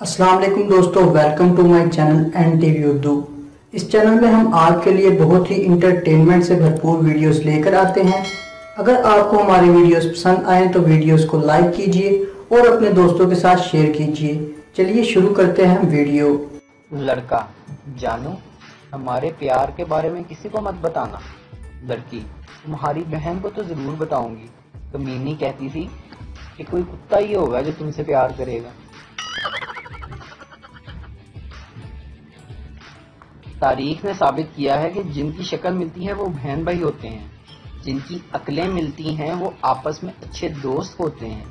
अस्सलाम वालेकुम दोस्तों, welcome to my channel NTV Urdu. इस चैनल में हम आपके लिए बहुत ही इंटरटेनमेंट से भरपूर वीडियोस लेकर आते हैं। अगर आपको हमारे वीडियोस पसंद आए तो वीडियोस को लाइक कीजिए और अपने दोस्तों के साथ शेयर कीजिए। चलिए शुरू करते हैं वीडियो। लड़का: जानू, हमारे प्यार के बारे में किसी को मत बताना। लड़की: तुम्हारी बहन को तो जरूर बताऊंगी। कमीनी कहती थी कि कोई कुत्ता ही होगा जो तुमसे प्यार करेगा। तारीख ने साबित किया है कि जिनकी शक्ल मिलती है वो बहन भाई होते हैं, जिनकी अक्लें मिलती हैं वो आपस में अच्छे दोस्त होते हैं,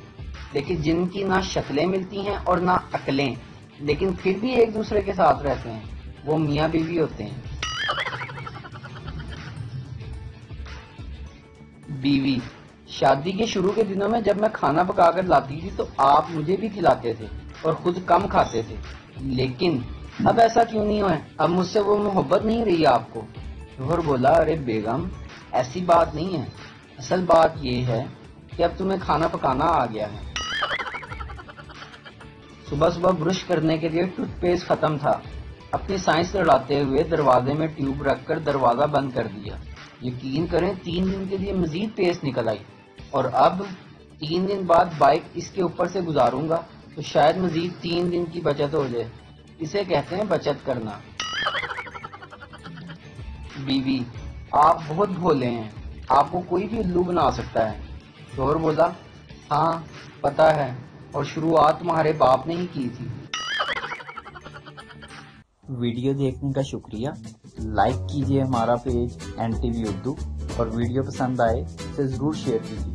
लेकिन जिनकी ना शक्लें मिलती हैं और ना अक्लें लेकिन फिर भी एक दूसरे के साथ रहते हैं वो मियाँ बीवी होते हैं। बीवी: शादी के शुरू के दिनों में जब मैं खाना पकाकर लाती थी तो आप मुझे भी खिलाते थे और खुद कम खाते थे, लेकिन अब ऐसा क्यों नहीं है? अब मुझसे वो मोहब्बत नहीं रही आपको? शोहर बोला: अरे बेगम, ऐसी बात नहीं है। असल बात ये है कि अब तुम्हें खाना पकाना आ गया है। सुबह सुबह ब्रश करने के लिए टूथपेस्ट खत्म था। अपनी साइंस लड़ाते हुए दरवाजे में ट्यूब रखकर दरवाजा बंद कर दिया। यकीन करें 3 दिन के लिए मजीद पेस्ट निकल आई, और अब 3 दिन बाद बाइक इसके ऊपर से गुजारूंगा तो शायद मजीद 3 दिन की बचत हो जाए। इसे कहते हैं बचत करना। बीवी: आप बहुत भोले हैं, आपको कोई भी उल्लू बना सकता है। शोहर बोला: हाँ पता है, और शुरुआत तुम्हारे बाप ने ही की थी। वीडियो देखने का शुक्रिया। लाइक कीजिए हमारा पेज NTV उर्दू, और वीडियो पसंद आए तो ज़रूर शेयर कीजिए।